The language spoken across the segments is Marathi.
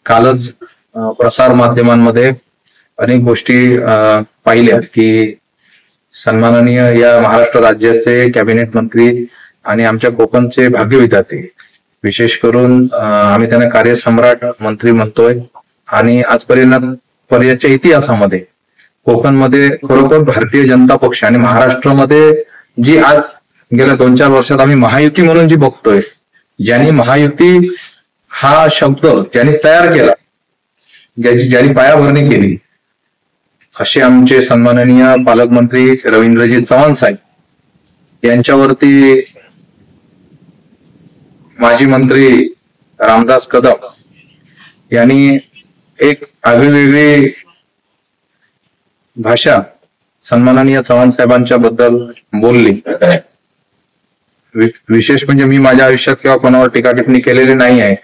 कालच प्रसार माध्यमांमध्ये अनेक गोष्टी पाहिल्या की सन्माननीय या महाराष्ट्र राज्याचे कॅबिनेट मंत्री आणि आमच्या कोकणचे भाग्यविधाते, विशेष करून आम्ही त्यांना कार्यसम्राट मंत्री म्हणतोय, आणि आजपर्यंतच्या इतिहासामध्ये कोकणमध्ये खरोखर भारतीय जनता पक्ष आणि महाराष्ट्रामध्ये जी आज गेल्या 2-4 वर्षात आम्ही महायुती म्हणून जी बघतोय, ज्यांनी महायुती हा शब्द ज्यांनी तयार केला, ज्यांनी पायाभरणी केली, असे आमचे सन्माननीय पालकमंत्री रवींद्रजी चव्हाण साहेब यांच्यावरती माजी मंत्री रामदास कदम यांनी एक आगळीवेगळी भाषा सन्माननीय चव्हाण साहेबांच्या बद्दल बोलली. विशेष म्हणजे मी माझ्या आयुष्यात किंवा कोणावर टीका टिप्पणी केलेली नाही आहे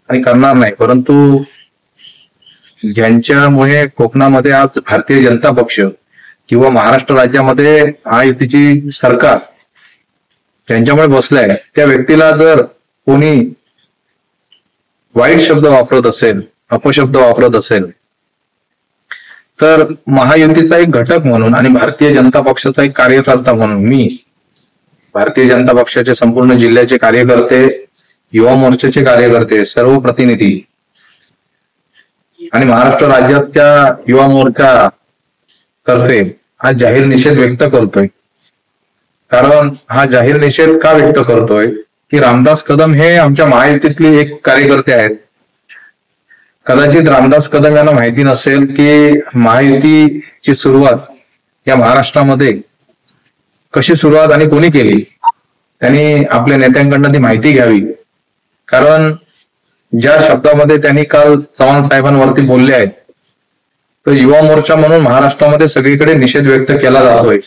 आणि करणार नाही, परंतु ज्यांच्यामुळे कोकणामध्ये आज भारतीय जनता पक्ष किंवा महाराष्ट्र राज्यामध्ये महायुतीची सरकार ज्यांच्यामुळे बसलाय, त्या व्यक्तीला जर कोणी वाईट शब्द वापरत असेल, अपशब्द वापरत असेल, तर महायुतीचा एक घटक म्हणून आणि भारतीय जनता पक्षाचा एक कार्यकर्ता म्हणून मी भारतीय जनता पक्षाचे संपूर्ण जिल्ह्याचे कार्यकर्ते, युवा मोर्चाचे कार्यकर्ते, सर्व प्रतिनिधी आणि महाराष्ट्र राज्याच्या युवा मोर्चा तर्फे हा जाहीर निषेध व्यक्त करतोय. कारण हा जाहीर निषेध का व्यक्त करतोय की रामदास कदम हे आमच्या महायुतीतले एक कार्यकर्ते आहेत. कदाचित रामदास कदम यांना माहिती नसेल की महायुतीची सुरुवात या महाराष्ट्रामध्ये कशी सुरुवात आणि कोणी केली. त्यांनी आपल्या नेत्यांकडनं ती माहिती घ्यावी. कारण ज्या शब्दामध्ये त्यांनी काल चव्हाण साहेबांवरती बोलले आहेत, तर युवा मोर्चा म्हणून महाराष्ट्रामध्ये सगळीकडे निषेध व्यक्त केला जातोय,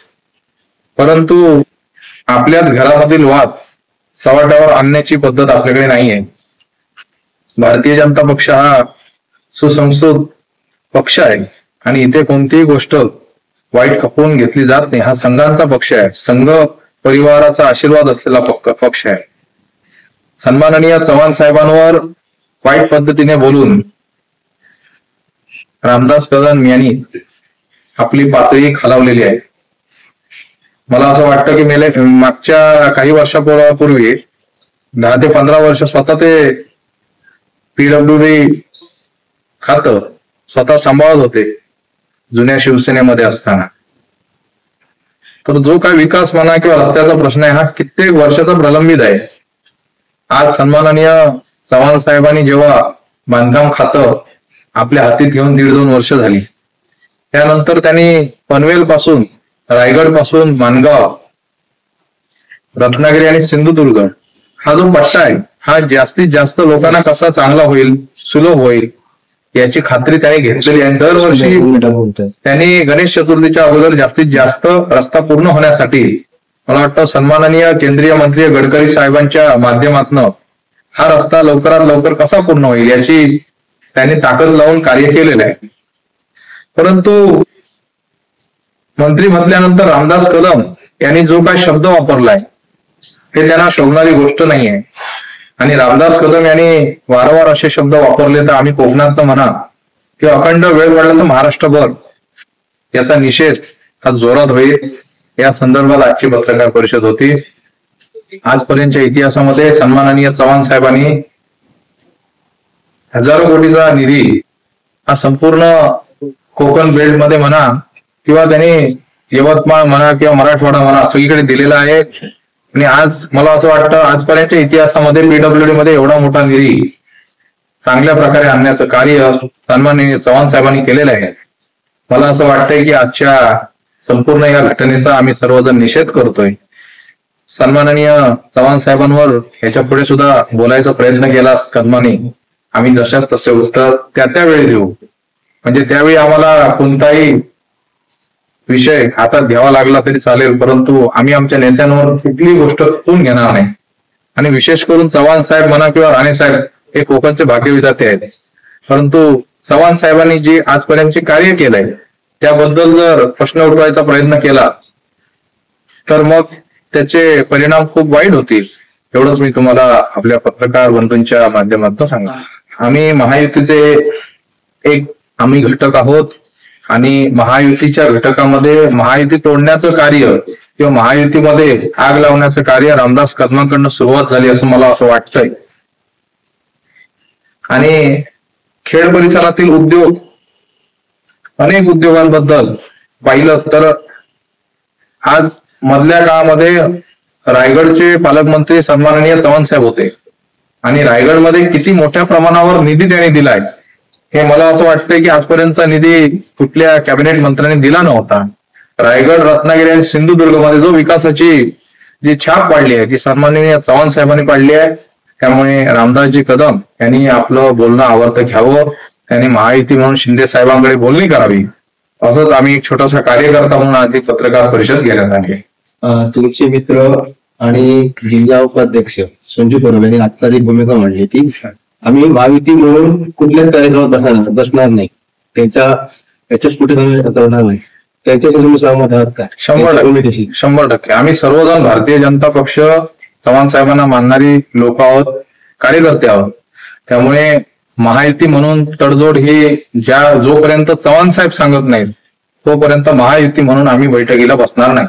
परंतु आपल्याच घरामधील वाद चव्हाट्यावर आणण्याची पद्धत आपल्याकडे नाही आहे. भारतीय जनता पक्ष हा सुसंस्कृत पक्ष आहे आणि इथे कोणतीही गोष्ट वाईट खपवून घेतली जात नाही. हा संघांचा पक्ष आहे, संघ परिवाराचा आशीर्वाद असलेला पक्ष आहे. सन्माननीय चव्हाण साहेबांवर वाईट पद्धतीने बोलून रामदास कदम यांनी आपली पातळी खालावलेली आहे. मला असं वाटतं की मागच्या काही वर्षापूर्वी 10 ते 15 वर्ष स्वतः ते PWD खातं स्वतः सांभाळत होते जुन्या शिवसेनेमध्ये असताना. तर जो काय विकास म्हणा किंवा रस्त्याचा प्रश्न आहे, हा कित्येक वर्षाचा प्रलंबित आहे. आज सन्माननीय चव्हाण साहेबांनी जेव्हा बांधकाम खातं आपल्या हातीत घेऊन 1.5-2 वर्ष झाली, त्यानंतर त्यांनी पनवेल पासून, रायगड पासून माणगाव, रत्नागिरी आणि सिंधुदुर्ग हा जो पट्टा आहे, हा जास्तीत जास्त लोकांना कसा चांगला होईल, सुलभ होईल याची खात्री त्यांनी घेतलेली आहे. दरवर्षी त्यांनी गणेश चतुर्थीच्या अगोदर जास्तीत जास्त रस्ता पूर्ण होण्यासाठी मला वाटतं सन्माननीय केंद्रीय मंत्री गडकरी साहेबांच्या माध्यमातून हा रस्ता लवकरात लवकर कसा पूर्ण होईल याची त्यांनी ताकद लावून कार्य केलेलं आहे. परंतु मंत्री म्हटल्यानंतर रामदास कदम यांनी जो काय शब्द वापरलाय हे त्यांना शोभणारी गोष्ट नाही आहे. आणि रामदास कदम यांनी वारंवार असे शब्द वापरले तर आम्ही कोकणात म्हणा किंवा अखंड वेळ पडला तर महाराष्ट्रभर याचा निषेध हा जोरात होईल. या संदर्भात आजची पत्रकार परिषद होती. आजपर्यंतच्या इतिहासामध्ये सन्माननीय चव्हाण साहेबांनी हजारो कोटीचा निधी हा संपूर्ण कोकण बेल्ट मध्ये म्हणा किंवा त्यांनी यवतमाळ म्हणा किंवा मराठवाडा म्हणा सगळीकडे दिलेला आहे. आणि आज मला असं वाटतं आजपर्यंतच्या इतिहासामध्ये PWD मध्ये एवढा मोठा निधी चांगल्या प्रकारे आणण्याचं कार्य सन्माननीय चव्हाण साहेबांनी केलेलं आहे. मला असं वाटतंय की आजच्या संपूर्ण या घटनेचा आम्ही सर्वजण निषेध करतोय. सन्माननीय चव्हाण साहेबांवर ह्याच्या पुढे सुद्धा बोलायचा प्रयत्न केला कदमाने, आम्ही जशाच तसे उत्तर त्यावेळी देऊ. म्हणजे त्यावेळी आम्हाला कोणताही विषय हातात घ्यावा लागला तरी चालेल, परंतु आम्ही आमच्या नेत्यांवर कुठलीही गोष्ट खपवून घेणार नाही. आणि विशेष करून चव्हाण साहेब म्हणा किंवा राणे साहेब हे कोकणचे भाग्यविधाते आहेत, परंतु चव्हाण साहेबांनी जे आजपर्यंतचे कार्य केलंय त्याबद्दल जर प्रश्न उठवायचा प्रयत्न केला तर मग त्याचे परिणाम खूप वाईट होतील. एवढंच मी तुम्हाला आपल्या पत्रकार बंधूंच्या माध्यमातून सांगतो. आम्ही महायुतीचे एक आम्ही घटक आहोत आणि महायुतीच्या घटकामध्ये महायुती तोडण्याचं कार्य किंवा महायुतीमध्ये आग लावण्याचं कार्य रामदास कदमांकडनं सुरुवात झाली असं मला असं वाटतंय. आणि खेड परिसरातील उद्योग, अनेक उद्योगांबद्दल पाहिलं तर आज मधल्या काळामध्ये रायगडचे पालकमंत्री सन्माननीय चव्हाण साहेब होते आणि रायगडमध्ये किती मोठ्या प्रमाणावर निधी त्यांनी दिलाय हे मला असं वाटतंय की आजपर्यंतचा निधी कुठल्या कॅबिनेट मंत्र्यांनी दिला नव्हता. रायगड, रत्नागिरी आणि सिंधुदुर्गमध्ये जो विकासाची जी छाप पाडली आहे ती सन्माननीय चव्हाण साहेबांनी पाडली आहे. त्यामुळे रामदासजी कदम यांनी आपलं बोलणं आवर्त घ्यावं, त्यांनी महायुती म्हणून शिंदे साहेबांकडे बोलणी करावी. असंच आम्ही एक छोटासा कार्यकर्ता म्हणून आज ही पत्रकार परिषद घेण्यात आली आहे. तुमचे मित्र आणि जिल्हा उपाध्यक्ष संजू परब यांनी आता जी भूमिका मांडली की आम्ही महायुती म्हणून कुठल्याच तयारीवर बसणार नाही, याच्याच कुठे करणार नाही, त्यांच्याशी तुम्ही सहमत आहात का? 100%. आम्ही सर्वजण भारतीय जनता पक्ष चव्हाण साहेबांना मानणारी लोक आहोत, कार्यकर्ते आहोत. त्यामुळे महायुती म्हणून तडजोड ही जोपर्यंत चव्हाण साहेब सांगत नाहीत तोपर्यंत महायुती म्हणून आम्ही बैठकीला बसणार नाही.